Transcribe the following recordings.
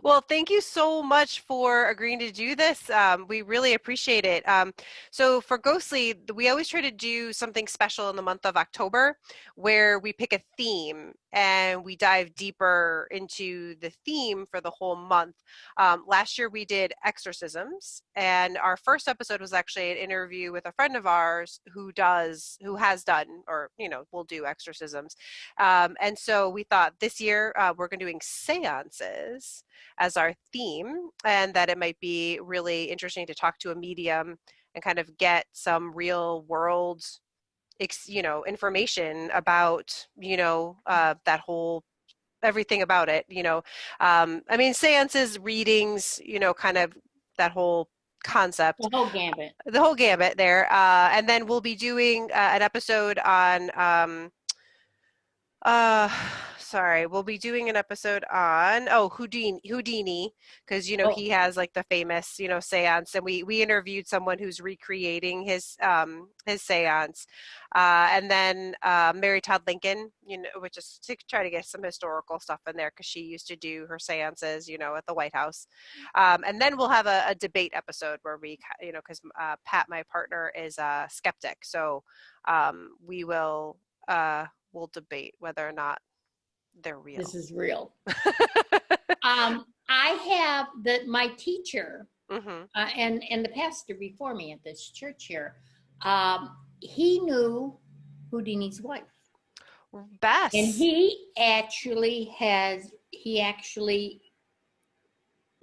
Well, thank you so much for agreeing to do this. We really appreciate it. So for Ghostly, we always try to do something special in the month of October where we pick a theme and we dive deeper into the theme for the whole month. Last year we did exorcisms, and our first episode was actually an interview with a friend of ours who has done, or, will do exorcisms. And so we thought this year we're going to doing seances as our theme, and that it might be really interesting to talk to a medium and kind of get some real world, information about, that whole everything about it. I mean, seances, readings, kind of that whole concept, The whole gambit there. And then we'll be doing an episode on uh we'll be doing an episode on Houdini, because Oh, he has like the famous seance, and we interviewed someone who's recreating his seance. And then Mary Todd Lincoln, which is to try to get some historical stuff in there, because she used to do her seances at the White House. And then we'll have a debate episode where we, because Pat, my partner, is a skeptic, so we will we'll debate whether or not they're real. this is real. I have my teacher Mm-hmm. and the pastor before me at this church here. He knew Houdini's wife, Best. and he actually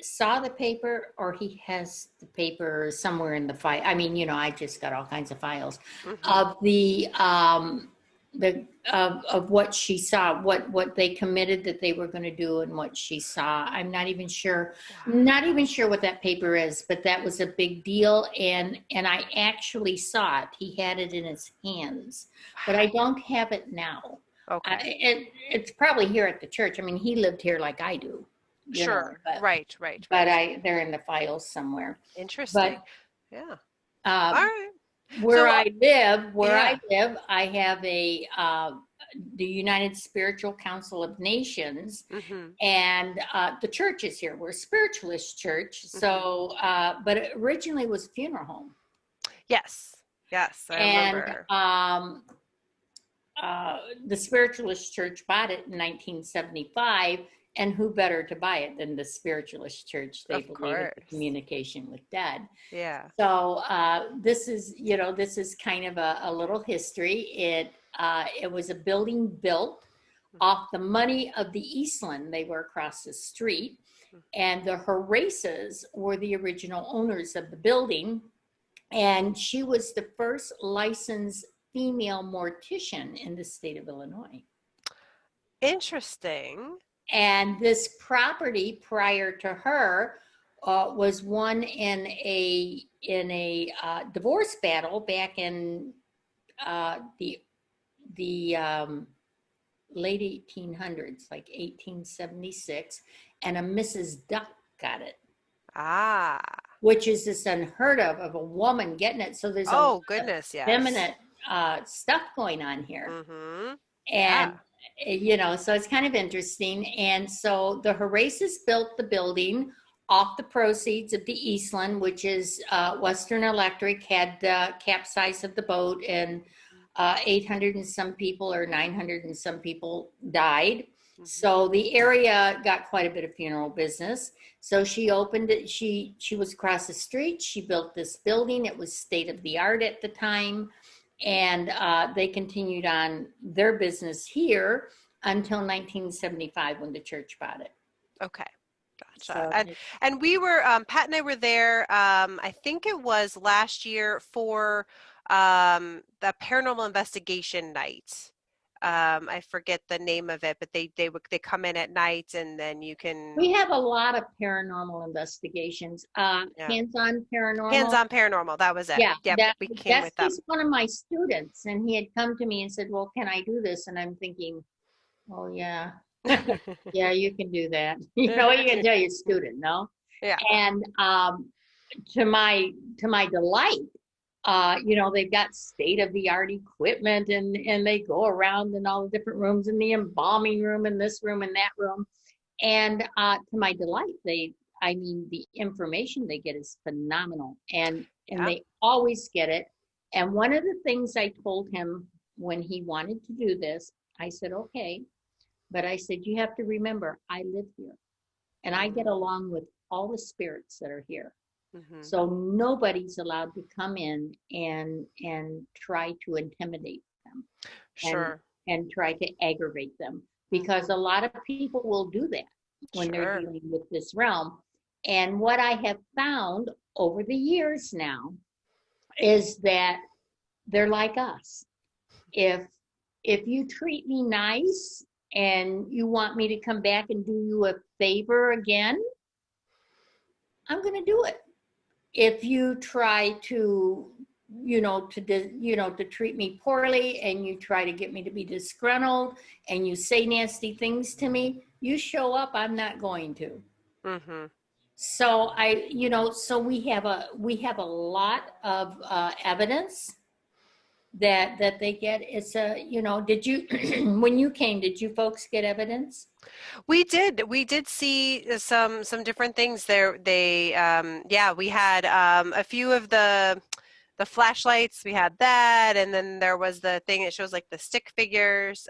saw the paper, or he has the paper somewhere in the file. I mean, I just got all kinds of files of of what she saw, what they committed that they were going to do, and what she saw. I'm not even sure what that paper is, but that was a big deal. And I actually saw it. He had it in his hands, but I don't have it now. Okay. It's probably here at the church. I mean, he lived here like I do. Sure. Right. But they're in the files somewhere. Interesting. But, yeah. All right. Where I live, I have the United Spiritual Council of Nations, and the church is here. We're a spiritualist church, so but it originally was a funeral home. Yes, I remember. The spiritualist church bought it in 1975. And who better to buy it than the spiritualist church? They believe in communication with dead. Yeah. So this is kind of a little history. It was a building built off the money of the Eastland. They were across the street, and the Haraces were the original owners of the building. And she was the first licensed female mortician in the state of Illinois. Interesting. And this property prior to her was won in a divorce battle back in the late 1800s, like 1876, and a Mrs. Duck got it. Which is just unheard of a woman getting it. So there's feminine stuff going on here. And so it's kind of interesting. And so the Haraces built the building off the proceeds of the Eastland, which is Western Electric had the capsize of the boat, and 800 and some people, or 900 and some people died. So the area got quite a bit of funeral business. So she opened it. She was across the street. She built this building. It was state of the art at the time. And they continued on their business here until 1975 when the church bought it. Okay. Gotcha. So, and we were, Pat and I were there, I think it was last year for the Paranormal Investigation night. I forget the name of it, but they come in at night, and then you can. We have a lot of paranormal investigations. Hands-on Paranormal. Hands-on Paranormal. That was it. Yeah, we came with them. He's one of my students, and he had come to me and said, "Well, can I do this?" And I'm thinking, "Oh yeah, yeah, you can do that." You can tell your student, no? Yeah. And to my delight. They've got state-of-the-art equipment, and they go around in all the different rooms, in the embalming room, in this room, and that room. And to my delight, the information they get is phenomenal, and they always get it. And one of the things I told him when he wanted to do this, I said, okay, but I said, you have to remember, I live here, and I get along with all the spirits that are here. So nobody's allowed to come in and try to intimidate them. Sure. And try to aggravate them, because a lot of people will do that when they're dealing with this realm. And what I have found over the years now is that they're like us. If you treat me nice and you want me to come back and do you a favor again, I'm going to do it. If you try to to treat me poorly, and you try to get me to be disgruntled, and you say nasty things to me, you show up, I'm not going to. So so we have a lot of evidence that they get. It's did you when you came, did you folks get evidence? We did see some different things there. They we had a few of the flashlights. We had that, and then there was the thing that shows like the stick figures.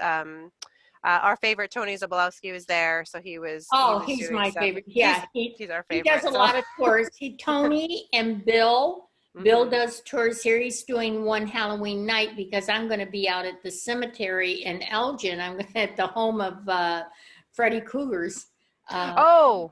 Our favorite Tony Zablowski was there, so he's my favorite. Yeah, he's our favorite. He does a lot of tours. Tony and Bill. Bill does tours here. He's doing one Halloween night, because I'm going to be out at the cemetery in Elgin. I'm at the home of Freddy Krueger's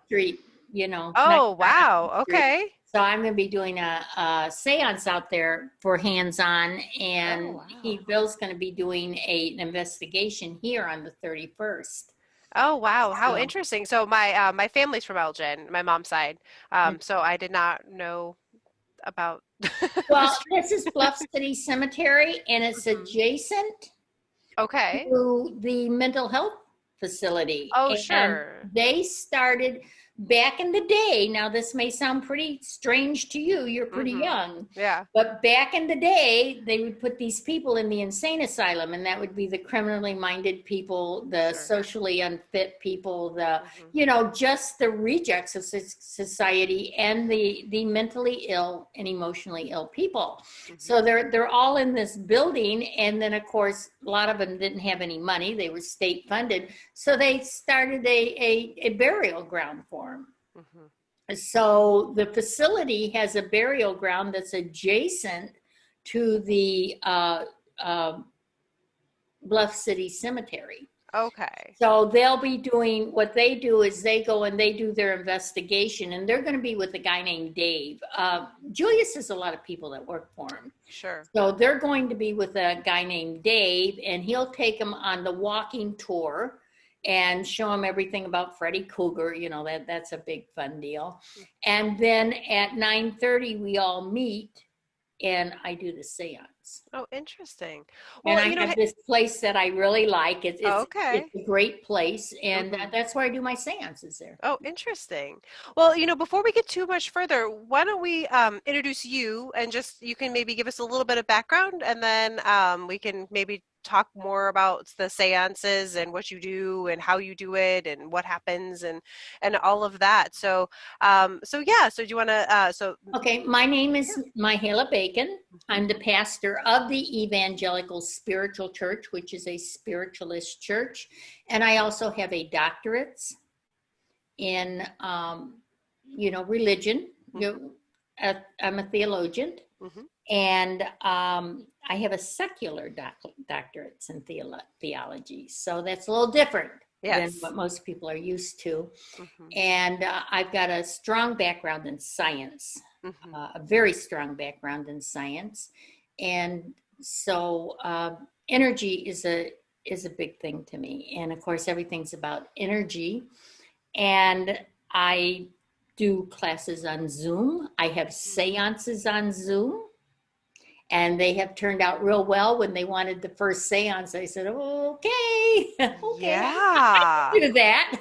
street. Oh, wow. Okay. So I'm going to be doing a seance out there for Hands-on, and Bill's going to be doing an investigation here on the 31st. Oh, wow. How interesting. So my family's from Elgin, my mom's side. So I did not know about. Well, this is Bluff City Cemetery, and it's adjacent to the mental health facility. Oh, sure. They started back in the day. Now, this may sound pretty strange to you. You're pretty young. Yeah. But back in the day, they would put these people in the insane asylum, and that would be the criminally minded people, the socially unfit people, the, just the rejects of society, and the mentally ill and emotionally ill people. So they're all in this building. And then, of course, a lot of them didn't have any money. They were state funded. So they started a burial ground for them. So the facility has a burial ground that's adjacent to the Bluff City Cemetery. Okay. So they'll be doing, what they do is they go and they do their investigation, and they're going to be with a guy named Dave. Julius has a lot of people that work for him. Sure. So they're going to be with a guy named Dave, and he'll take them on the walking tour and show them everything about Freddy Krueger. That's a big fun deal. And then at 9:30 we all meet, and I do the seance. Oh, interesting. Well, and I have this place that I really like. It's a great place, and that's where I do my seances there. Oh, interesting. Well, before we get too much further, why don't we introduce you, and just you can maybe give us a little bit of background, and then we can maybe talk more about the seances and what you do and how you do it and what happens and all of that. So so do you want to Okay, my name is Mahala Bacon. I'm the pastor of the Evangelical Spiritual Church, which is a spiritualist church, and I also have a doctorate in religion. I'm a theologian. And I have a secular doctorate in theology. So that's a little different than what most people are used to. And I've got a strong background in science, a very strong background in science. And so energy is a big thing to me. And of course, everything's about energy. And I do classes on Zoom. I have seances on Zoom, and they have turned out real well. When they wanted the first seance, I said, okay, yeah, I can do that.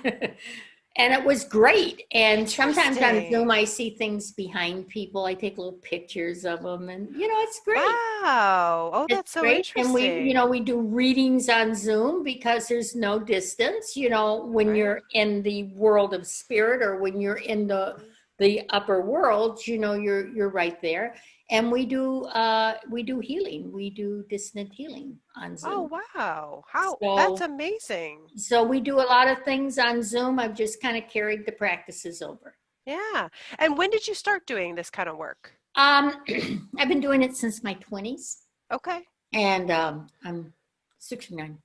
And it was great. And sometimes on Zoom, I see things behind people. I take little pictures of them, and it's great. Wow. Oh, that's so great. interesting. And we do readings on Zoom because there's no distance, when you're in the world of spirit, or when you're in the upper worlds, you're right there. And we do healing. We do dissonant healing on Zoom. Oh, wow. That's amazing. So we do a lot of things on Zoom. I've just kind of carried the practices over. Yeah. And when did you start doing this kind of work? I've been doing it since my 20s. Okay. And I'm 69.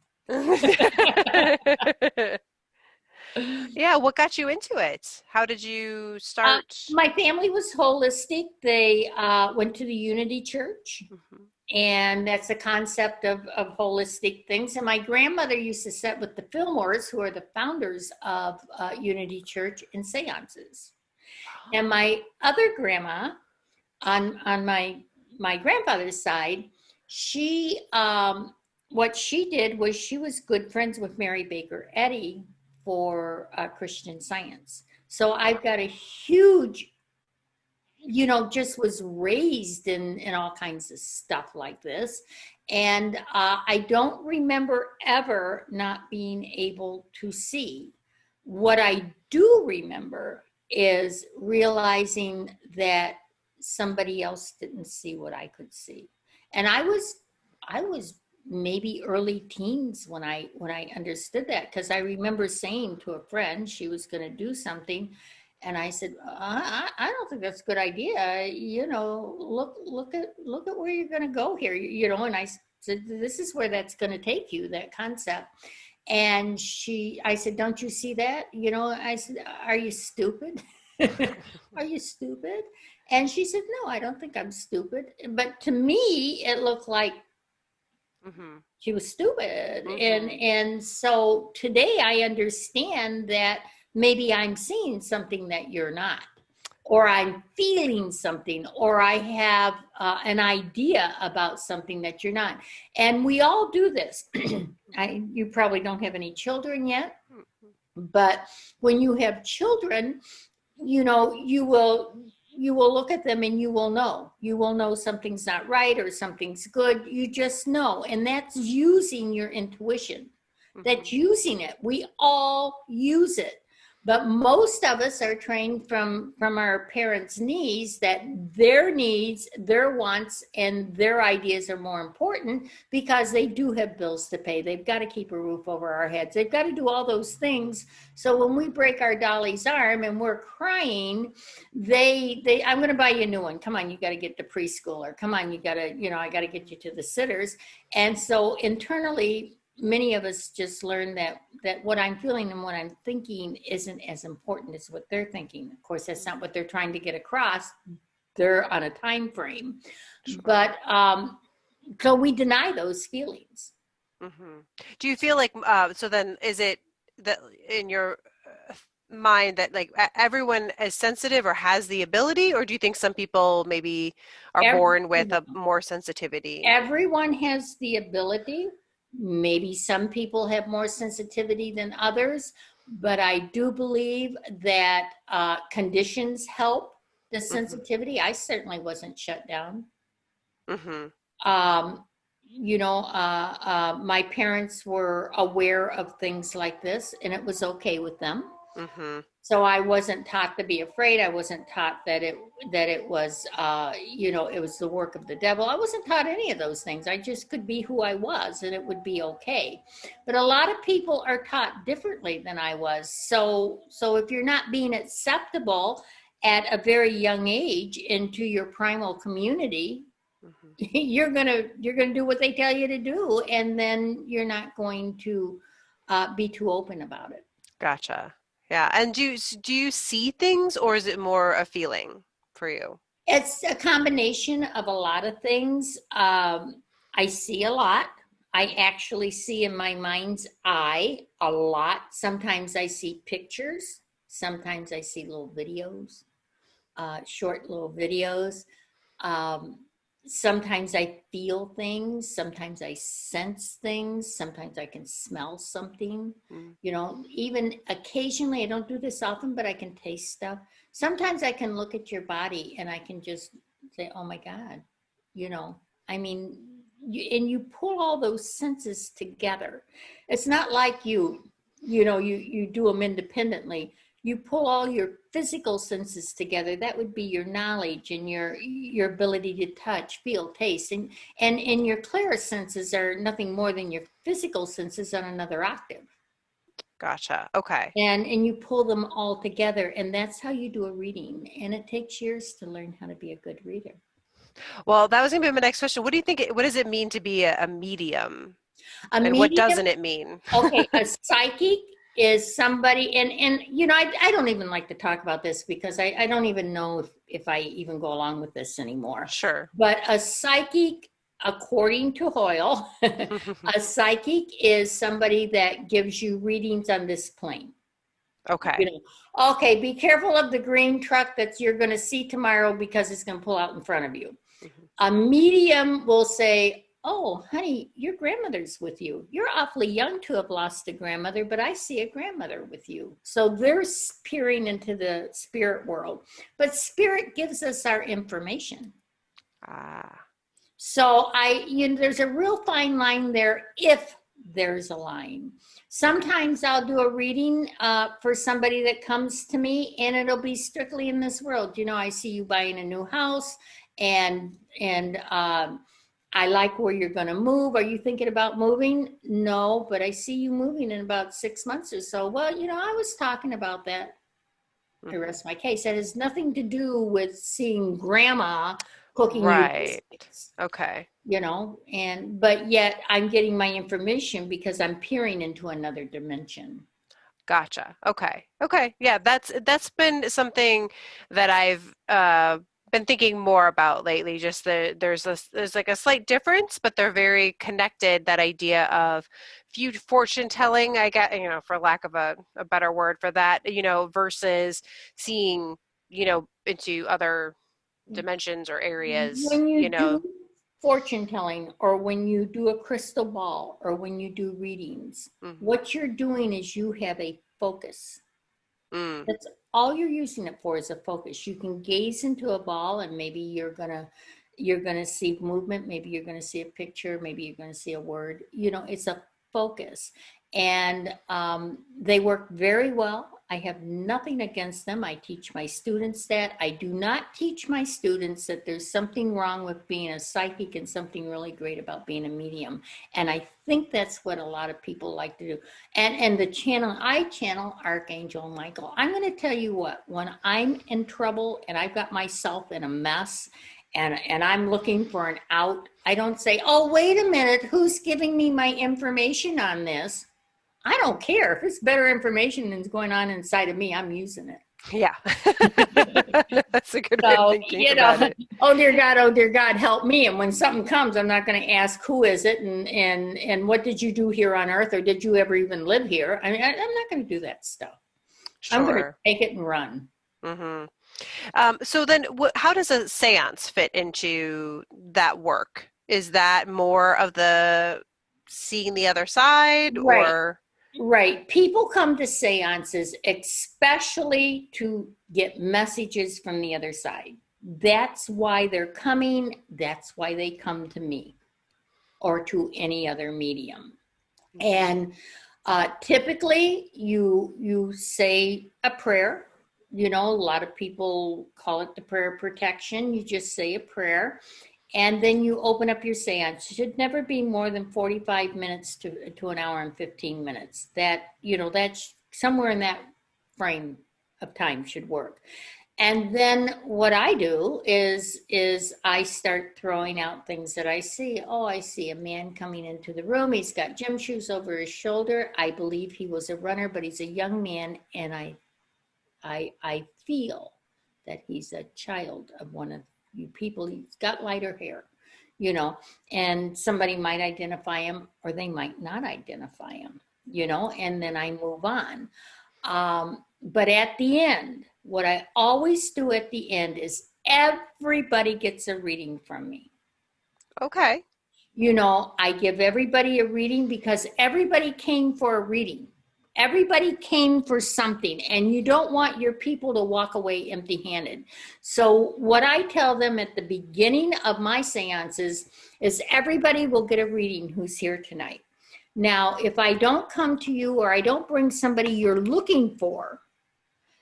Yeah, what got you into it? How did you start? My family was holistic. They went to the Unity Church, and that's a concept of holistic things. And my grandmother used to sit with the Fillmores, who are the founders of Unity Church, in seances. And my other grandma, on my grandfather's side, she what she did was she was good friends with Mary Baker Eddy for Christian Science. So I've got a huge, just was raised in all kinds of stuff like this. And I don't remember ever not being able to see. What I do remember is realizing that somebody else didn't see what I could see. And I was maybe early teens when I understood that, because I remember saying to a friend she was going to do something, and I said, I don't think that's a good idea. Look at where you're going to go here. And I said, this is where that's going to take you, that concept. And I said, don't you see that? I said, are you stupid? Are you stupid? And she said, no, I don't think I'm stupid. But to me, it looked like she was stupid. And so today I understand that maybe I'm seeing something that you're not, or I'm feeling something, or I have an idea about something that you're not. And we all do this. You probably don't have any children yet, but when you have children, you will look at them and you will know something's not right or something's good. You just know. And that's using your intuition. That's using it. We all use it. But most of us are trained from our parents' needs, that their needs, their wants, and their ideas are more important, because they do have bills to pay. They've got to keep a roof over our heads. They've got to do all those things. So when we break our dolly's arm and we're crying, I'm going to buy you a new one. Come on, you got to get to preschool, or come on, you got to, I got to get you to the sitters. And so internally, many of us just learn that what I'm feeling and what I'm thinking isn't as important as what they're thinking. Of course, that's not what they're trying to get across. They're on a time frame. But so we deny those feelings. Do you feel like, so then is it that in your mind that like everyone is sensitive or has the ability, or do you think some people maybe are born with a more sensitivity? Everyone has the ability. Maybe some people have more sensitivity than others, but I do believe that conditions help the sensitivity. I certainly wasn't shut down. My parents were aware of things like this, and it was okay with them. So I wasn't taught to be afraid. I wasn't taught that it was, it was the work of the devil. I wasn't taught any of those things. I just could be who I was, and it would be okay. But a lot of people are taught differently than I was. So if you're not being acceptable at a very young age into your primal community, you're gonna do what they tell you to do, and then you're not going to be too open about it. Gotcha. Yeah. And do you see things, or is it more a feeling for you? It's a combination of a lot of things. I see a lot. I actually see in my mind's eye a lot. Sometimes I see pictures. Sometimes I see little videos, short little videos. Sometimes I feel things, sometimes I sense things, sometimes I can smell something, even occasionally, I don't do this often, but I can taste stuff. Sometimes I can look at your body and I can just say, oh my God, I mean, you pull all those senses together. It's not like you do them independently. You pull all your physical senses together. That would be your knowledge and your ability to touch, feel, taste, and your clear senses are nothing more than your physical senses on another octave. Gotcha. Okay. And you pull them all together, and that's how you do a reading. And it takes years to learn how to be a good reader. Well, that was going to be my next question. What do you think? What does it mean to be a medium? And what doesn't it mean? Okay, a psychic is somebody, and I don't even like to talk about this because I don't even know if I even go along with this anymore. Sure. But a psychic, according to Hoyle, a psychic is somebody that gives you readings on this plane. Okay. Okay, be careful of the green truck that you're going to see tomorrow because it's going to pull out in front of you. A medium will say, oh, honey, your grandmother's with you. You're awfully young to have lost a grandmother, but I see a grandmother with you. So they're peering into the spirit world. But spirit gives us our information. So there's a real fine line there if there's a line. Sometimes I'll do a reading for somebody that comes to me, and it'll be strictly in this world. I see you buying a new house, and I like where you're going to move. Are you thinking about moving? No, but I see you moving in about 6 months or so. Well, I was talking about that. I rest my case. That has nothing to do with seeing grandma cooking you biscuits. Okay. But yet I'm getting my information because I'm peering into another dimension. Gotcha. Okay. Yeah, that's been something that I've been thinking more about lately. Just there's like a slight difference, but they're very connected. That idea of fortune telling, I get, for lack of a better word for that, versus seeing, into other dimensions or areas. When you do fortune telling, or when you do a crystal ball, or when you do readings, what you're doing is you have a focus. That's all you're using it for, is a focus. You can gaze into a ball and maybe you're gonna see movement, maybe you're gonna see a picture, maybe you're gonna see a word. It's a focus. And they work very well. I have nothing against them. I teach my students that. I do not teach my students that there's something wrong with being a psychic and something really great about being a medium. And I think that's what a lot of people like to do. And I channel Archangel Michael. I'm going to tell you what, when I'm in trouble and I've got myself in a mess and I'm looking for an out, I don't say, oh, wait a minute, who's giving me my information on this? I don't care. If it's better information than's going on inside of me, I'm using it. Yeah. That's a good way of thinking about it. Oh dear God, help me. And when something comes, I'm not going to ask who is it and what did you do here on earth, or did you ever even live here? I mean, I'm not going to do that stuff. Sure. I'm going to take it and run. So then how does a seance fit into that work? Is that more of the seeing the other side, or? Right. People come to seances especially to get messages from the other side. That's why they're coming. That's why they come to me or to any other medium. And typically you say a prayer. A lot of people call it the prayer of protection. You just say a prayer. And then you open up your seance. It should never be more than 45 minutes to an hour and 15 minutes. That's somewhere in that frame of time should work. And then what I do is I start throwing out things that I see. Oh, I see a man coming into the room. He's got gym shoes over his shoulder. I believe he was a runner, but he's a young man. And I feel that he's a child of one of you people. He's got lighter hair, and somebody might identify him or they might not identify him, and then I move on. But at the end, what I always do at the end is everybody gets a reading from me. Okay. You know, I give everybody a reading because everybody came for a reading. Everybody came for something, and you don't want your people to walk away empty-handed. So what I tell them at the beginning of my seances is everybody will get a reading who's here tonight. Now, if I don't come to you or I don't bring somebody you're looking for,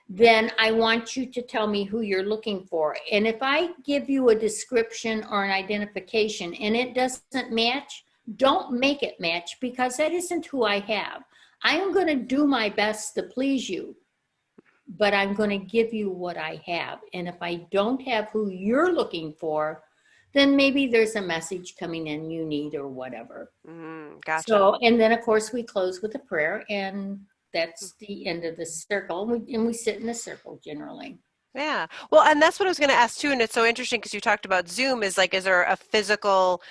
then I want you to tell me who you're looking for. And if I give you a description or an identification and it doesn't match, don't make it match, because that isn't who I have. I am going to do my best to please you, but I'm going to give you what I have. And if I don't have who you're looking for, then maybe there's a message coming in you need or whatever. Gotcha. So, and then of course we close with a prayer, and that's the end of the circle. And we sit in a circle generally. Yeah. Well, and that's what I was going to ask too. And it's so interesting because you talked about Zoom is like, is there a physical,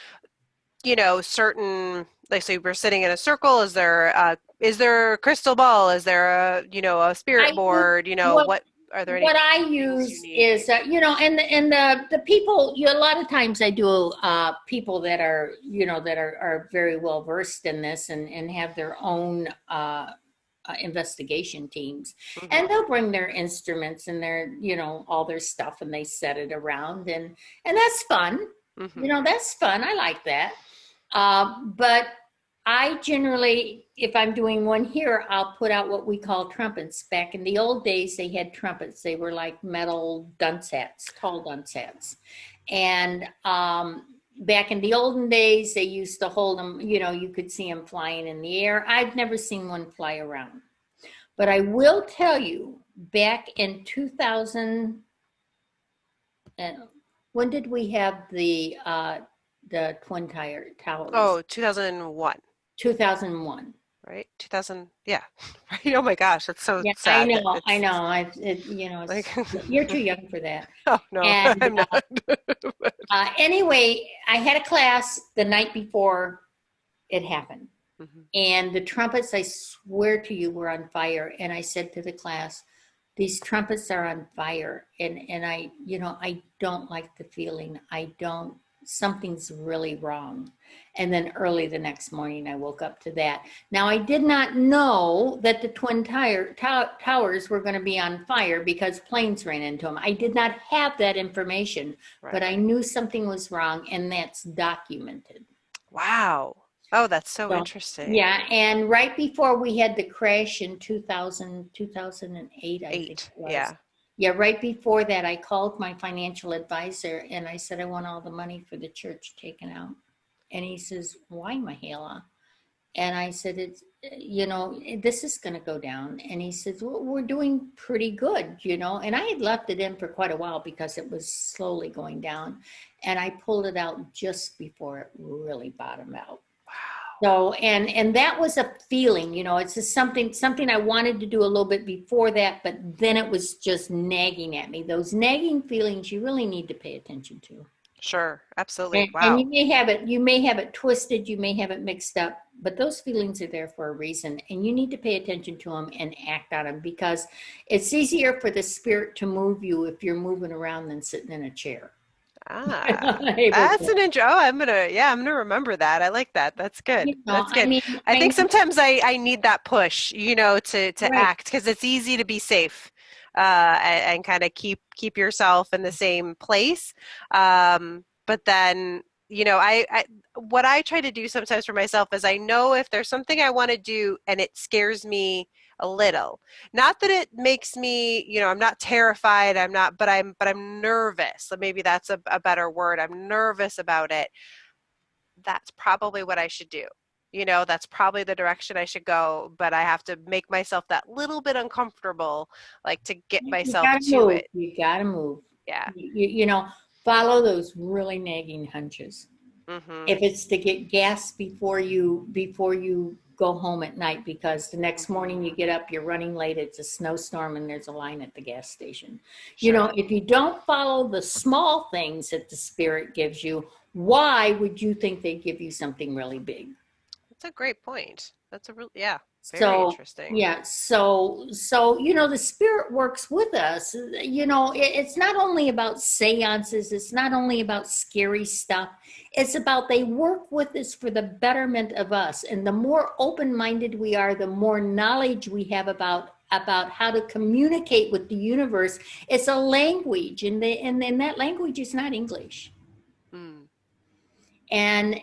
certain, like, so we're sitting in a circle. Is there a crystal ball? Is there a spirit board? What are there any What I things use is, and the people, a lot of times I do people that are, that are very well versed in this and have their own investigation teams, and they'll bring their instruments and their, all their stuff, and they set it around, and that's fun. That's fun. I like that. But I generally, if I'm doing one here, I'll put out what we call trumpets. Back in the old days, they had trumpets. They were like metal dunce hats, tall dunce hats. And back in the olden days, they used to hold them, you could see them flying in the air. I've never seen one fly around. But I will tell you, back in 2000, when did we have the Twin Towers? Oh, 2001. 2001. Right? 2000, yeah. Right? Oh my gosh, that's so Yeah, sad. I know. Like, You're too young for that. oh no, And I'm not. anyway, I had a class the night before it happened. And the trumpets, I swear to you, were on fire. And I said to the class, these trumpets are on fire. And I, I don't like the feeling. Something's really wrong. And then early the next morning, I woke up to that. Now, I did not know that the Twin Towers were going to be on fire because planes ran into them. I did not have that information, but I knew something was wrong, and that's documented. Wow. Oh, that's so interesting. Yeah, and right before we had the crash in 2008, I think it was. Yeah. Yeah, right before that, I called my financial advisor and I said, I want all the money for the church taken out. And he says, why, Mahala? And I said, it's, this is going to go down. And he says, well, we're doing pretty good, And I had left it in for quite a while because it was slowly going down. And I pulled it out just before it really bottomed out. So, and that was a feeling, it's just something I wanted to do a little bit before that, but then it was just nagging at me. Those nagging feelings you really need to pay attention to. Sure, absolutely. And you may have it twisted, you may have it mixed up, but those feelings are there for a reason, and you need to pay attention to them and act on them, because it's easier for the spirit to move you if you're moving around than sitting in a chair. That's an intro. Oh, I'm gonna remember that. I like that. That's good. That's good. I think sometimes I need that push, to act, because it's easy to be safe, and kind of keep yourself in the same place. But then, I what I try to do sometimes for myself is, I know if there's something I want to do and it scares me a little. Not that it makes me, I'm not terrified, but I'm nervous. So maybe that's a better word. I'm nervous about it. That's probably what I should do. That's probably the direction I should go, but I have to make myself that little bit uncomfortable, like, to get myself to it. You gotta move. Yeah. Follow those really nagging hunches. If it's to get gas before you go home at night, because the next morning you get up, you're running late, it's a snowstorm, and there's a line at the gas station. Sure. If you don't follow the small things that the spirit gives you, why would you think they give you something really big? That's a great point. That's yeah. Very interesting. Yeah. So, the spirit works with us. It's not only about seances. It's not only about scary stuff. It's about they work with us for the betterment of us. And the more open-minded we are, the more knowledge we have about how to communicate with the universe. It's a language, and then that language is not English. And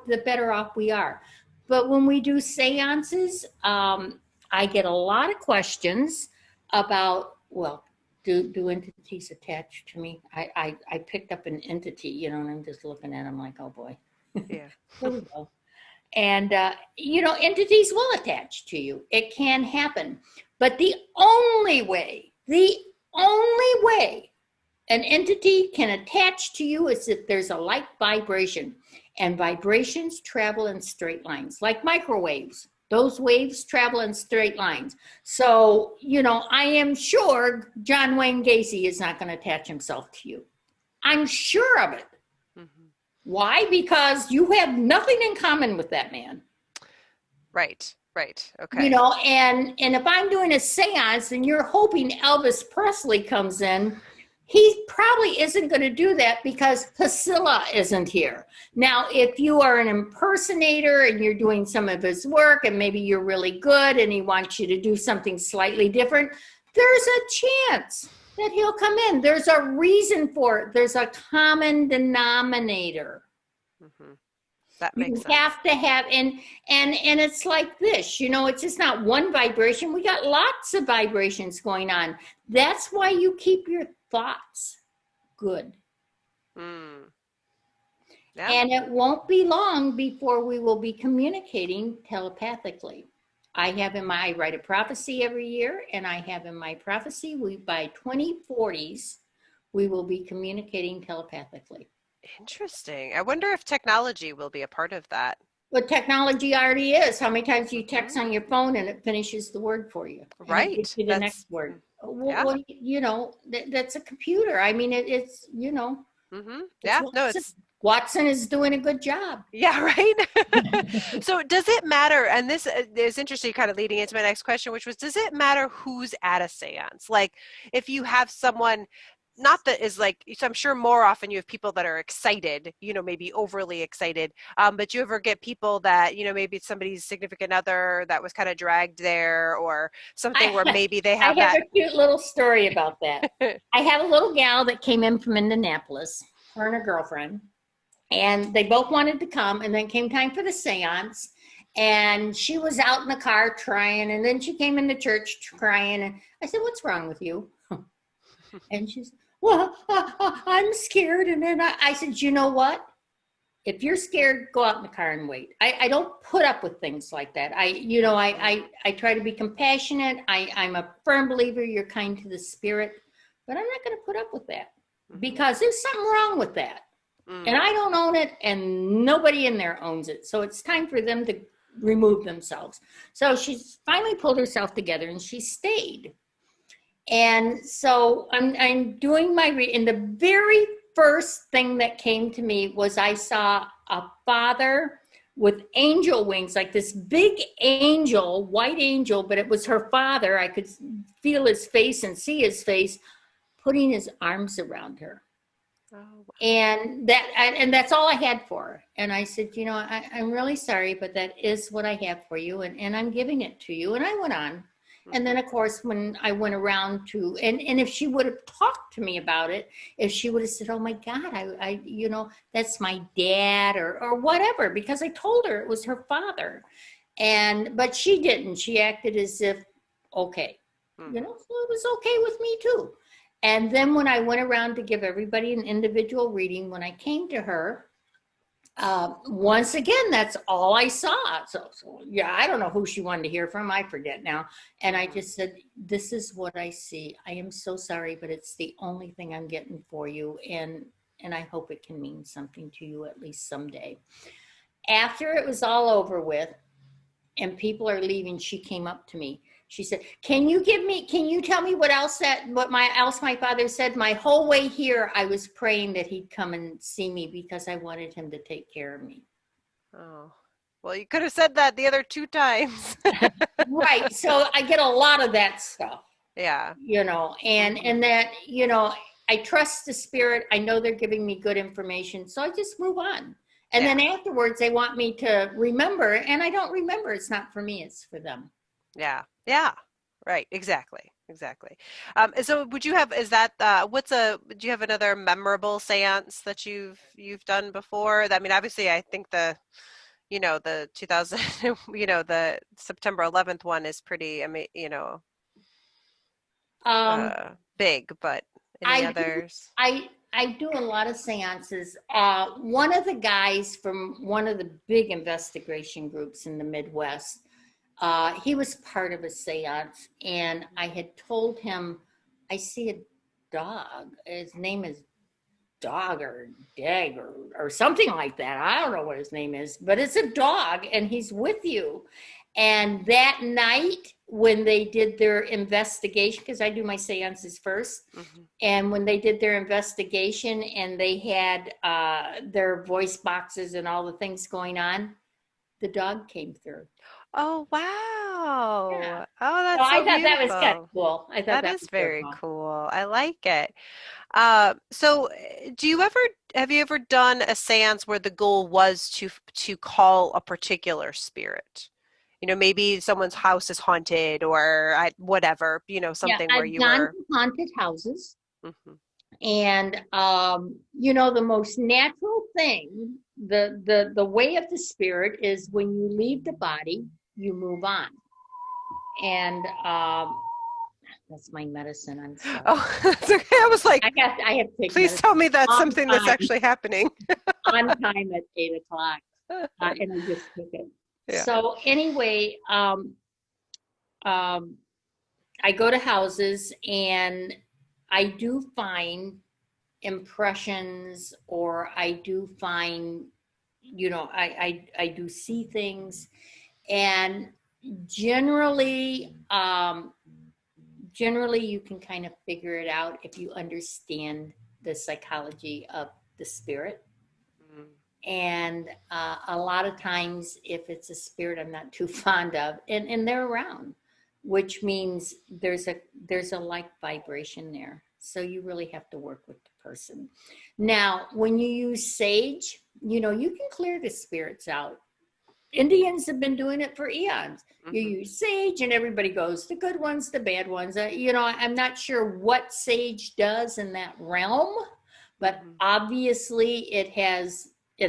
the better off we are. But when we do seances, I get a lot of questions about, well, do entities attach to me? I picked up an entity, and I'm just looking at them like, oh boy. Yeah. Here we go. And entities will attach to you. It can happen. But the only way an entity can attach to you is if there's a like vibration, and vibrations travel in straight lines, like microwaves. Those waves travel in straight lines. So, I am sure John Wayne Gacy is not going to attach himself to you. I'm sure of it. Mm-hmm. Why? Because you have nothing in common with that man. Right. Okay. And if I'm doing a seance and you're hoping Elvis Presley comes in, he probably isn't going to do that because Priscilla isn't here. Now, if you are an impersonator and you're doing some of his work and maybe you're really good and he wants you to do something slightly different, there's a chance that he'll come in. There's a reason for it. There's a common denominator. Mm-hmm. That makes sense. You have to have, and it's like this, it's just not one vibration. We got lots of vibrations going on. That's why you keep your thoughts good. Yeah. And it won't be long before we will be communicating telepathically. I write a prophecy every year, and I have in my prophecy, by 2040s, we will be communicating telepathically. Interesting. I wonder if technology will be a part of that. Well, technology already is. How many times do you text on your phone and it finishes the word for you? Right. It gives you the next word. Well, that's a computer. I mean, it's. Mm-hmm. Yeah. Watson is doing a good job. Yeah, right? So does it matter, and this is interesting, kind of leading into my next question, which was, does it matter who's at a seance? Like, if you have someone, not that is like, so I'm sure more often you have people that are excited, maybe overly excited, but you ever get people that, maybe it's somebody's significant other that was kind of dragged there, or something where maybe they have a cute little story about that. I have a little gal that came in from Indianapolis, her and her girlfriend. And they both wanted to come, and then came time for the seance, and she was out in the car crying, and then she came into church crying, and I said, "What's wrong with you?" And she's, "Well, I'm scared." And then I said, "You know what? If you're scared, go out in the car and wait." I don't put up with things like that. I try to be compassionate. I'm a firm believer you're kind to the spirit, but I'm not going to put up with that because there's something wrong with that. And I don't own it, and nobody in there owns it. So it's time for them to remove themselves. So she's finally pulled herself together, and she stayed. And so I'm doing and the very first thing that came to me was I saw a father with angel wings, like this big angel, white angel, but it was her father. I could feel his face and see his face, putting his arms around her. Oh, wow. And that's all I had for her. And I said, I'm really sorry, but that is what I have for you, and I'm giving it to you. And I went on. Mm-hmm. And then, of course, when I went around to, and if she would have talked to me about it, if she would have said, "Oh my God, I that's my dad," or whatever, because I told her it was her father. But she didn't. She acted as if, okay, so it was okay with me too. And then when I went around to give everybody an individual reading, when I came to her, once again, that's all I saw. So yeah, I don't know who she wanted to hear from. I forget now. And I just said, "This is what I see. I am so sorry, but it's the only thing I'm getting for you. And I hope it can mean something to you at least someday." After it was all over with and people are leaving, she came up to me. She said, can you tell me what my father said? My whole way here, I was praying that he'd come and see me because I wanted him to take care of me. Oh. Well, you could have said that the other 2 times. Right. So I get a lot of that stuff. Yeah. And that, I trust the spirit. I know they're giving me good information. So I just move on. And then afterwards they want me to remember, and I don't remember. It's not for me, it's for them. Yeah. Yeah. Right. Exactly. So do you have another memorable seance that you've done before? I mean, obviously I think the 2000, the September 11th one is pretty, big, but any others? I do a lot of seances. One of the guys from one of the big investigation groups in the Midwest, he was part of a seance, and I had told him, I see a dog. His name is Dog or Dag or something like that. I don't know what his name is, but it's a dog, and he's with you. And that night, when they did their investigation, because I do my seances first, and when they did their investigation and they had their voice boxes and all the things going on, the dog came through. Oh, wow. Yeah. Oh, So that's I so thought that was kind of beautiful. cool. I thought That that is was real very cool. cool. I like it. So have you ever done a seance where the goal was to call a particular spirit? Maybe someone's house is haunted or whatever, Yeah, something where I've you gone were. to haunted houses. Mhm. And the most natural thing, the way of the spirit is when you leave the body, you move on. And that's my medicine. I'm sorry. Oh, that's okay. I was like, I have to take please medicine tell me that's on something that's time, actually happening. on time at 8 o'clock. And I just took it. Yeah. So anyway, I go to houses and I do find impressions, or I do find, I do see things, and generally, generally you can kind of figure it out if you understand the psychology of the spirit. And a lot of times, if it's a spirit I'm not too fond of, and they're around, which means there's a like vibration there. So you really have to work with the person. Now, when you use sage, you can clear the spirits out. Indians have been doing it for eons. You use sage and everybody goes, the good ones, the bad ones. I'm not sure what sage does in that realm, but obviously it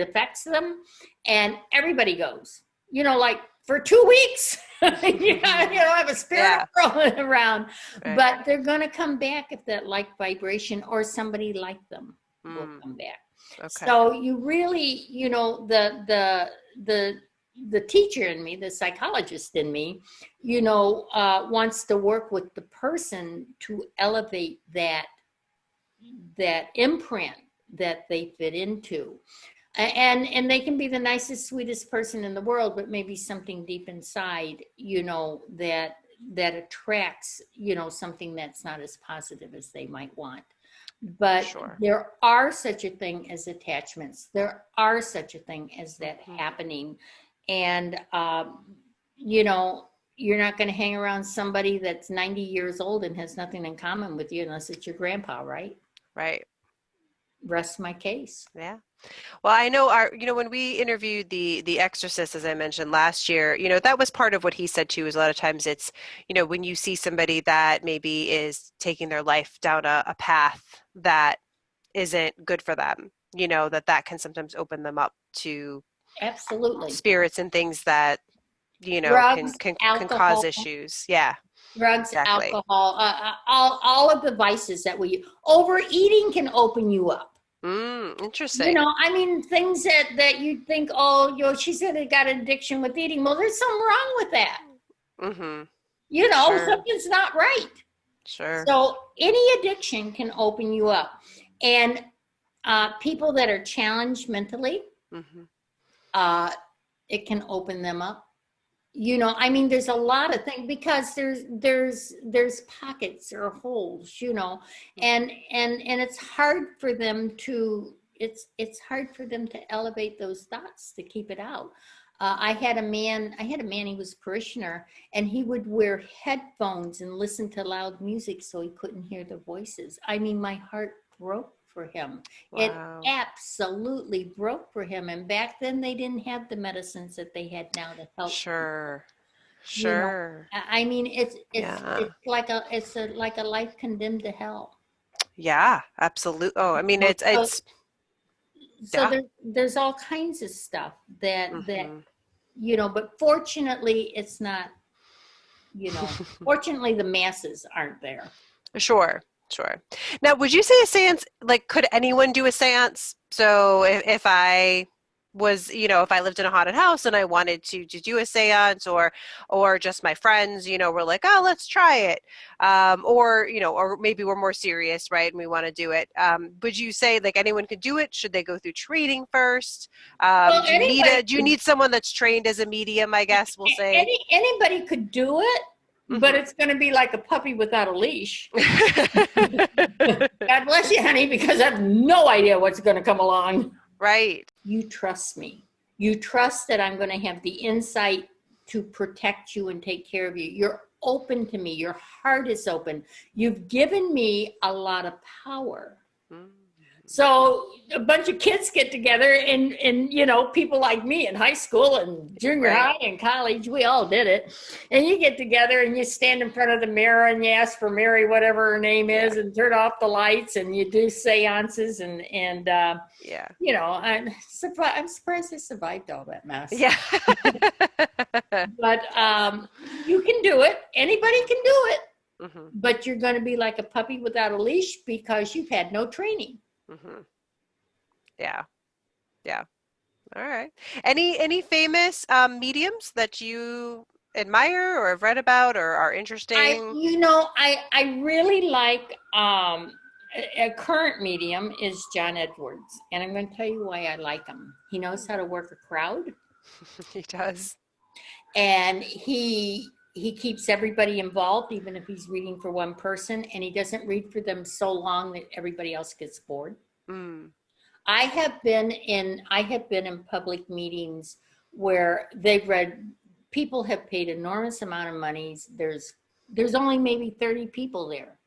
affects them, and everybody goes, like for 2 weeks, have a spirit rolling around, but they're going to come back if that like vibration or somebody like them will come back. Okay. So you really, the teacher in me, the psychologist in me, wants to work with the person to elevate that imprint that they fit into. And they can be the nicest, sweetest person in the world, but maybe something deep inside, that attracts, something that's not as positive as they might want. But there are such a thing as attachments. There are such a thing as that happening. And, you're not going to hang around somebody that's 90 years old and has nothing in common with you unless it's your grandpa, right? Right. Rest my case. Yeah. Well, I know when we interviewed the exorcist, as I mentioned last year, that was part of what he said too, is a lot of times it's, when you see somebody that maybe is taking their life down a path that isn't good for them, that can sometimes open them up to absolutely spirits and things that, drugs, can alcohol, cause issues. Yeah. Drugs, exactly. Alcohol, all of the vices that overeating can open you up. Interesting. Things that you think, oh, she said they got an addiction with eating. Well, there's something wrong with that. Sure. Something's not right. Sure. So any addiction can open you up. And people that are challenged mentally, it can open them up. There's a lot of things, because there's pockets or holes, and it's hard for them to elevate those thoughts to keep it out. I had a man, he was a parishioner, and he would wear headphones and listen to loud music so he couldn't hear the voices. I mean, my heart broke for him. Wow. It absolutely broke for him. And back then they didn't have the medicines that they had now to help. Sure. You know, Sure. I mean, it's like a life condemned to hell. Yeah, absolutely. Oh, I mean, it's so yeah. there's all kinds of stuff that Mm-hmm. you know, but fortunately it's not, you know, fortunately the masses aren't there. Sure. Sure. Now, would you say a seance, like, could anyone do a seance? So if I was, if I lived in a haunted house and I wanted to do a seance, or just my friends, were like, oh, let's try it. Or maybe we're more serious, right? And we want to do it. Would you say like anyone could do it? Should they go through training first? Well, Do you need someone that's trained as a medium, I guess we'll say? Anybody could do it, but it's going to be like a puppy without a leash. God bless you, honey, because I have no idea what's going to come along. Right. You trust me. You trust that I'm going to have the insight to protect you and take care of you. You're open to me. Your heart is open. You've given me a lot of power. So a bunch of kids get together and people like me in high school and junior high and college, we all did it. And you get together and you stand in front of the mirror and you ask for Mary, whatever her name is, and turn off the lights, and you do seances and I'm surprised I survived all that mess. Yeah. But you can do it. Anybody can do it. Mm-hmm. But you're going to be like a puppy without a leash because you've had no training. Mm-hmm. Yeah. Yeah. All right. Any famous mediums that you admire or have read about or are interesting? I really like a current medium is John Edwards, and I'm going to tell you why I like him. He knows how to work a crowd. He does. And he keeps everybody involved, even if he's reading for one person, and he doesn't read for them so long that everybody else gets bored. I have been in public meetings where people have paid enormous amount of money. There's only maybe 30 people there,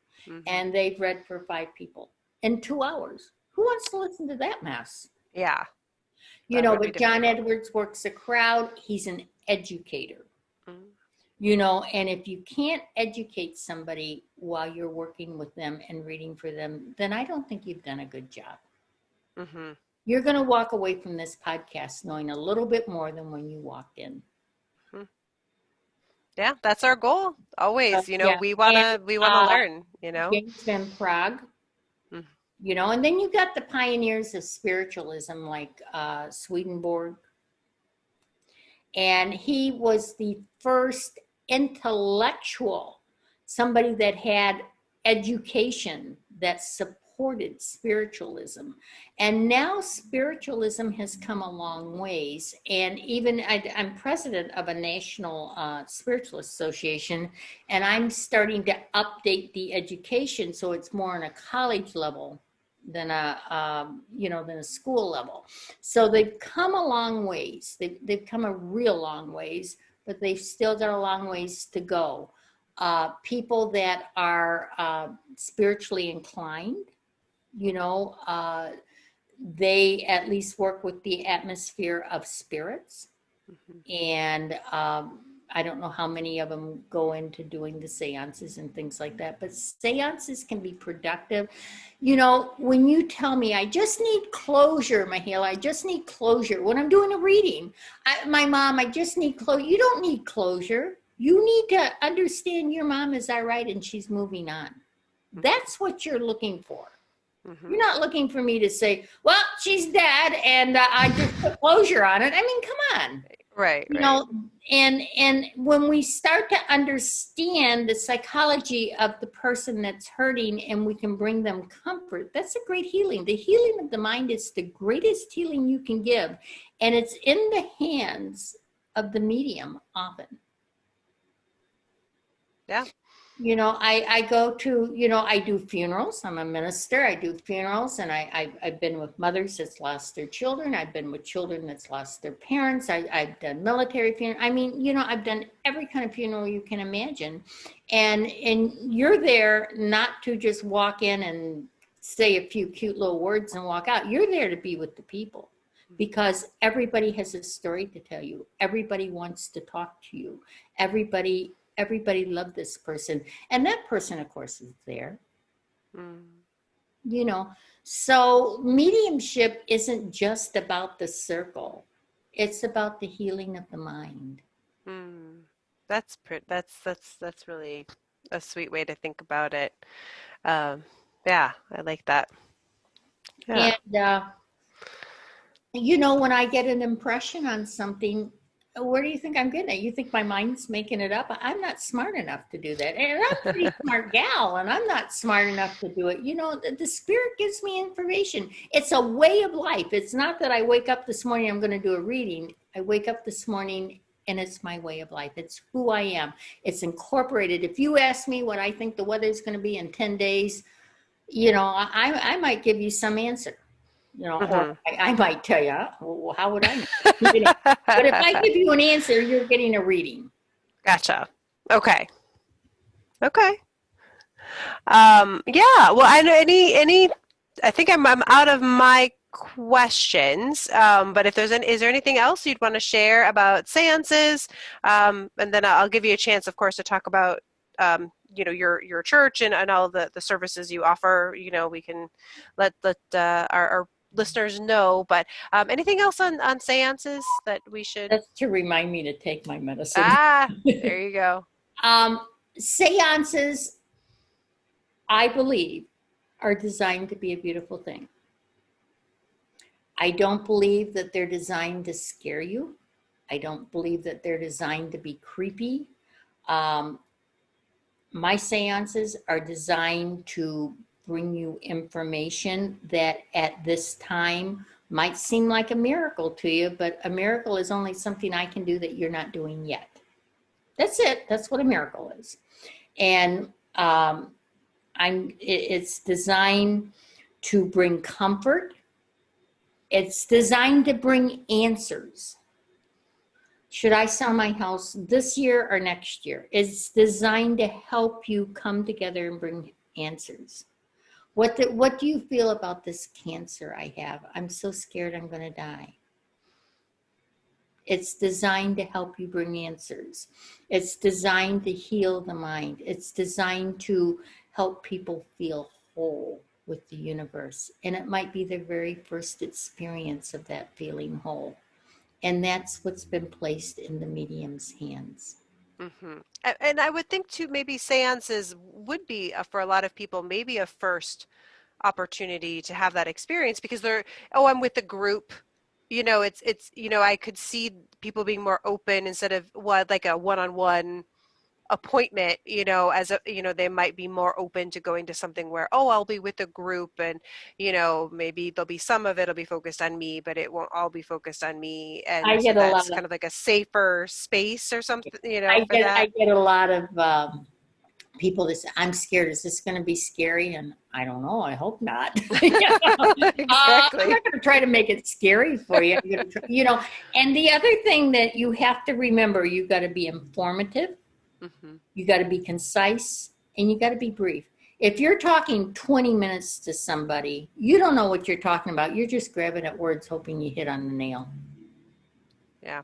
and they've read for 5 people in 2 hours. Who wants to listen to that mess? Yeah. But John Edwards works a crowd. He's an educator. And if you can't educate somebody while you're working with them and reading for them, then I don't think you've done a good job. You're going to walk away from this podcast knowing a little bit more than when you walked in. Yeah, that's our goal. Always, we want to learn, James Van Prague, and then you got the pioneers of spiritualism like Swedenborg. And he was the first intellectual, somebody that had education that supported spiritualism. And now spiritualism has come a long ways. And even I'm president of a national spiritualist association, and I'm starting to update the education so it's more on a college level than a school level. So they've come a long ways. They've come a real long ways, but they've still got a long ways to go. People that are spiritually inclined, they at least work with the atmosphere of spirits. And I don't know how many of them go into doing the seances and things like that, but seances can be productive. When you tell me, I just need closure, Mahala, I just need closure. When I'm doing a reading, my mom, I just need closure. You don't need closure. You need to understand your mom is all right and she's moving on. That's what you're looking for. You're not looking for me to say, well, she's dead and I just put closure on it. I mean, come on. Right. And when we start to understand the psychology of the person that's hurting and we can bring them comfort, that's a great healing. The healing of the mind is the greatest healing you can give. And it's in the hands of the medium often. Yeah. I go to, I do funerals. I'm a minister. I do funerals, and I've been with mothers that's lost their children. I've been with children that's lost their parents. I've done military funeral. I mean, I've done every kind of funeral you can imagine. And you're there not to just walk in and say a few cute little words and walk out. You're there to be with the people, because everybody has a story to tell you. Everybody wants to talk to you. Everybody loved this person, and that person, of course, is there. So mediumship isn't just about the circle. It's about the healing of the mind. That's really a sweet way to think about it. Yeah, I like that. Yeah. And when I get an impression on something, where do you think I'm getting it? You think my mind's making it up? I'm not smart enough to do that. And I'm a pretty smart gal, and I'm not smart enough to do it. The spirit gives me information. It's a way of life. It's not that I wake up this morning, I'm going to do a reading. I wake up this morning, and it's my way of life. It's who I am. It's incorporated. If you ask me what I think the weather's going to be in 10 days, I might give you some answer. Or I might tell you, well, how would I know? But if I give you an answer, you're getting a reading. Gotcha. Okay. Yeah. Well, I know I think I'm out of my questions. But if is there anything else you'd want to share about seances? And then I'll give you a chance, of course, to talk about your church and all the services you offer. We can let our listeners know, but anything else on seances that we should? That's to remind me to take my medicine. There you go. Seances, I believe, are designed to be a beautiful thing. I don't believe that they're designed to scare you. I don't believe that they're designed to be creepy. My seances are designed to bring you information that at this time might seem like a miracle to you, but a miracle is only something I can do that you're not doing yet. That's it. That's what a miracle is. And it's designed to bring comfort. It's designed to bring answers. Should I sell my house this year or next year? It's designed to help you come together and bring answers. What do you feel about this cancer I have? I'm so scared I'm going to die. It's designed to help you bring answers. It's designed to heal the mind. It's designed to help people feel whole with the universe. And it might be their very first experience of that feeling whole. And that's what's been placed in the medium's hands. And I would think too, maybe seances would be for a lot of people, maybe a first opportunity to have that experience, because I'm with the group. It's I could see people being more open instead of like a one-on-one appointment, as they might be more open to going to something where, I'll be with a group, and maybe there'll be some of it'll be focused on me, but it won't all be focused on me, and I get that's kind of like a safer space or something. I get a lot of people that say, I'm scared. Is this going to be scary? And I don't know. I hope not. Exactly. I'm not going to try to make it scary for you. And the other thing that you have to remember, you've got to be informative. You got to be concise, and you got to be brief. If you're talking 20 minutes to somebody, you don't know what you're talking about. You're just grabbing at words, hoping you hit on the nail. Yeah.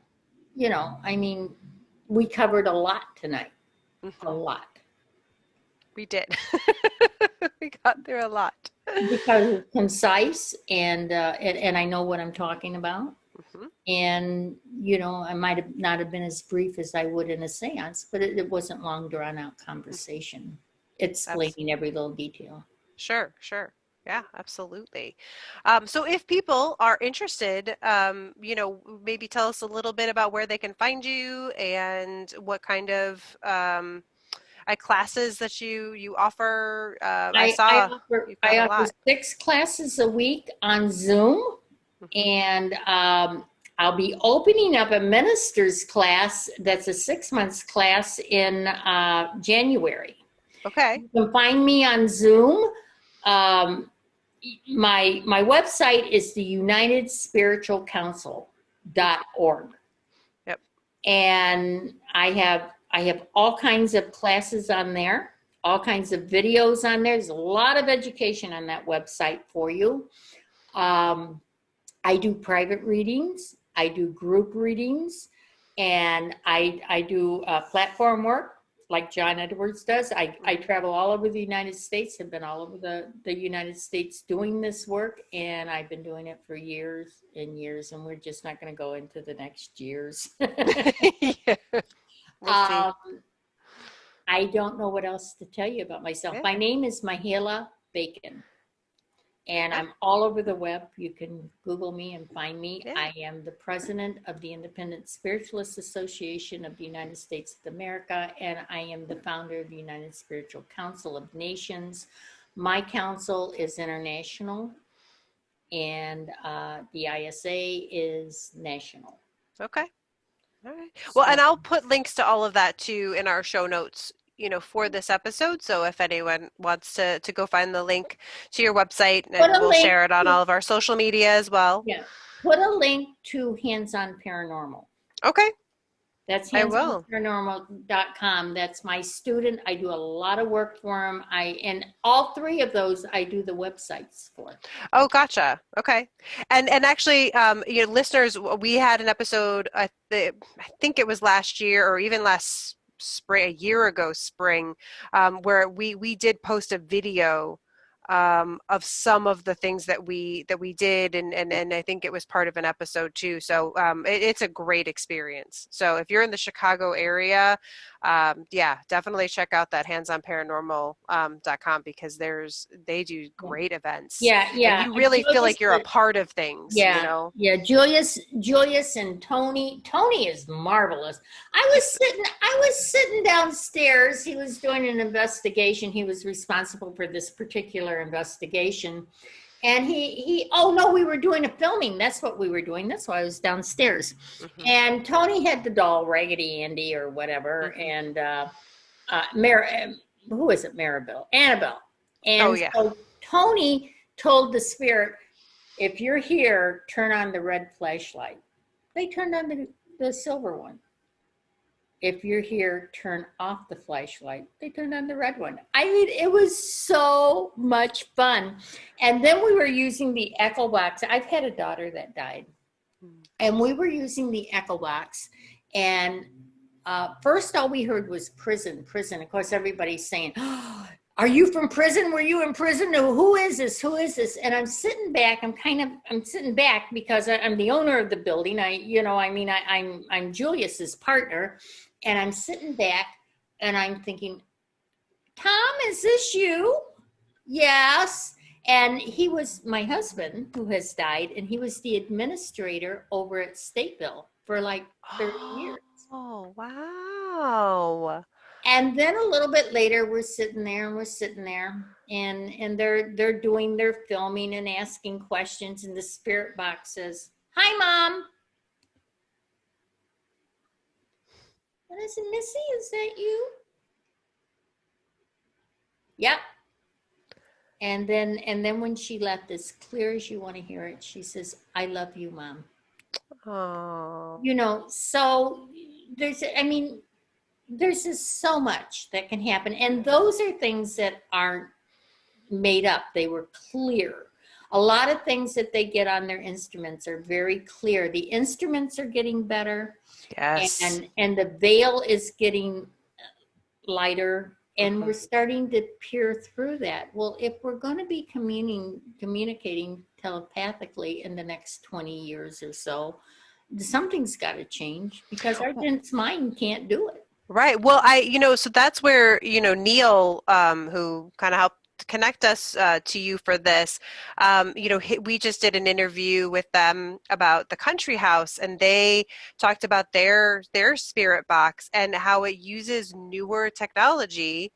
We covered a lot tonight. A lot. We did. We got through a lot. Because it's concise, and I know what I'm talking about. And, I might not have been as brief as I would in a seance, but it wasn't long, drawn out conversation. Explaining every little detail. Sure. Yeah, absolutely. So if people are interested, maybe tell us a little bit about where they can find you and what kind of classes that you offer. I offer 6 classes a week on Zoom. And I'll be opening up a minister's class that's a 6 months class in January. Okay. You can find me on Zoom. My website is the United Spiritual Council.org. Yep. And I have all kinds of classes on there, all kinds of videos on there. There's a lot of education on that website for you. I do private readings, I do group readings, and I do platform work like John Edwards does. I travel all over the United States, have been all over the United States doing this work, and I've been doing it for years and years, and we're just not going to go into the next years. Yeah. We'll see. I don't know what else to tell you about myself. Yeah. My name is Mahala Bacon. And I'm all over the web. You can Google me and find me. Yeah. I am the president of the Independent Spiritualist Association of the United States of America, and I am the founder of the United Spiritual Council of Nations. My council is international, and the ISA is national. Okay. All right. Well, and I'll put links to all of that too in our show notes, for this episode. So if anyone wants to go find the link to your website, and we'll share it on all of our social media as well. Yeah. Put a link to Hands-on Paranormal. Okay. That's hands-on-paranormal.com. That's my student. I do a lot of work for him. And all three of those I do the websites for. Oh, gotcha. Okay. And actually, listeners, we had an episode, I think it was last year or even last spring, a year ago spring, where we did post a video of some of the things that we did, and I think it was part of an episode too. So it's a great experience. So if you're in the Chicago area, definitely check out that hands-on-paranormal.com, because they do great events. Yeah. And you really feel like you're a part of things. Yeah. Julius and Tony is marvelous. I was sitting downstairs. He was doing an investigation. He was responsible for this particular investigation, and we were doing a filming. That's what we were doing. That's why I was downstairs. Mm-hmm. And Tony had the doll Raggedy Andy or whatever. Mm-hmm. And who is it? Annabelle. And so Tony told the spirit, if you're here, turn on the red flashlight. They turned on the silver one. If you're here, turn off the flashlight. They turned on the red one. I mean, it was so much fun. And then we were using the echo box. I've had a daughter that died. And we were using the echo box. And first all we heard was prison. Of course, everybody's saying, oh, are you from prison? Were you in prison? Who is this? And I'm sitting back. I'm sitting back because I'm the owner of the building. I'm Julius's partner. And I'm sitting back and I'm thinking, Tom, is this you? Yes. And he was my husband who has died, and he was the administrator over at Stateville for like 30 years. Oh, wow. And then a little bit later, we're sitting there, and they're doing their filming and asking questions, and the spirit box says, "Hi, Mom." And I said, "Missy, is that you?" Yep. And then when she left, as clear as you want to hear it, she says, "I love you, Mom." Oh. So there's just so much that can happen. And those are things that aren't made up. They were clear. A lot of things that they get on their instruments are very clear. The instruments are getting better. Yes. And the veil is getting lighter. And Mm-hmm. We're starting to peer through that. Well, if we're going to be communicating telepathically in the next 20 years or so, something's got to change, because our dense mind can't do it. Right. Well, so that's where, Neil, who kind of helped connect us to you for this, we just did an interview with them about the country house, and they talked about their spirit box and how it uses newer technology,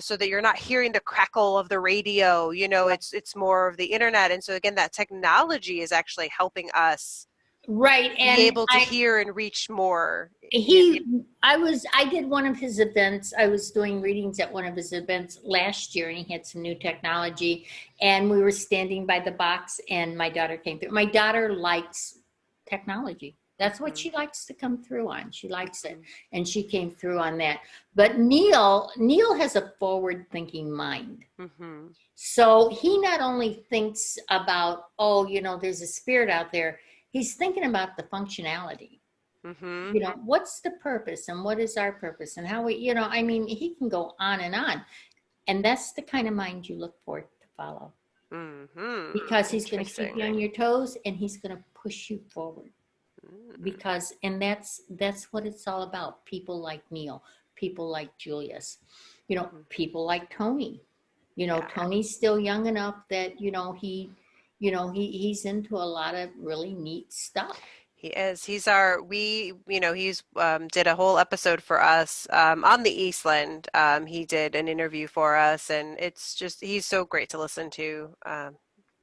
so that you're not hearing the crackle of the radio, it's more of the internet. And so again, that technology is actually helping us Right. be able to hear and reach more. I did one of his events. I was doing readings at one of his events last year, and he had some new technology, and we were standing by the box, and my daughter came through. My daughter likes technology. That's what she likes to come through on. She likes it. And she came through on that. But Neil has a forward thinking mind. So he not only thinks about, there's a spirit out there. He's thinking about the functionality. What's the purpose, and what is our purpose, and how we, he can go on. And that's the kind of mind you look for to follow. Because he's going to keep you on your toes, and he's going to push you forward. Because, and that's what it's all about. People like Neil, people like Julius, people like Tony. Tony's still young enough that, he's into a lot of really neat stuff. He is. He's did a whole episode for us on the Eastland. He did an interview for us, and it's just, he's so great to listen to.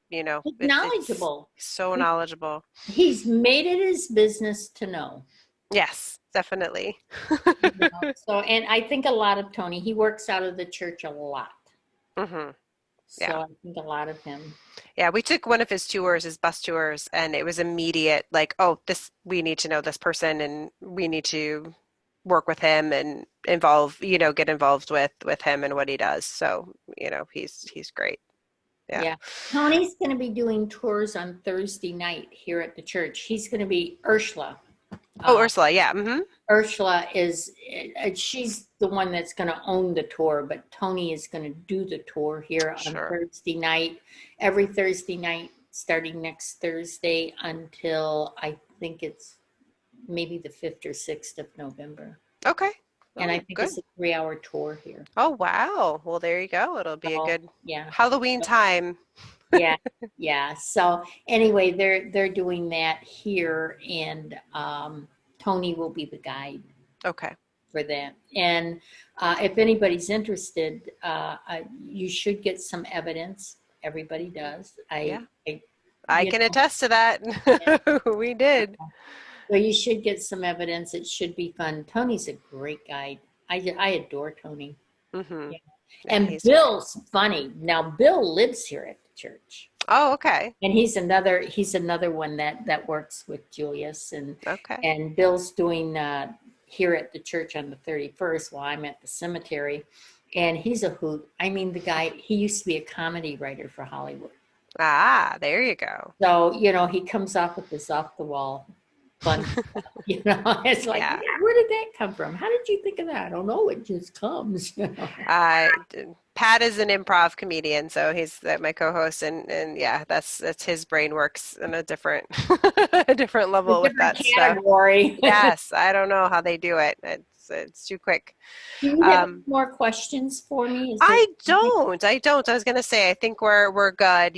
He's knowledgeable. So knowledgeable. He's made it his business to know. Yes, definitely. So, and I think a lot of Tony, he works out of the church a lot. So I think a lot of him. Yeah, we took one of his tours, his bus tours, and it was immediate, like, we need to know this person, and we need to work with him and get involved with him and what he does. So, he's great. Yeah. Tony's going to be doing tours on Thursday night here at the church. He's going to be Ursula. Ursula, yeah. Ursula she's the one that's going to own the tour, but Tony is going to do the tour here on Thursday night, every Thursday night, starting next Thursday until I think it's maybe the 5th or 6th of November. Okay. And I think it's a 3-hour tour here. Oh, wow. Well, there you go. It'll be a good Halloween time. Yeah. So anyway, they're doing that here, and Tony will be the guide. Okay. For that. And if anybody's interested, you should get some evidence. Everybody does. I can attest to that. We did. So you should get some evidence. It should be fun. Tony's a great guide. I adore Tony. And Bill's funny. Now Bill lives here at the church. Oh, okay. And he's another one that works with Julius, and Bill's doing here at the church on the 31st while I'm at the cemetery, and he's a hoot. I mean, the guy, he used to be a comedy writer for Hollywood. Ah, there you go. So, he comes off with this off the wall fun stuff, it's like, where did that come from? How did you think of that? I don't know. It just comes. Pat is an improv comedian, so he's my co-host, and that's his brain works in a different level with that category. Stuff. Yes, I don't know how they do it. It's too quick. Do you have more questions for me? I don't. I was gonna say, I think we're good.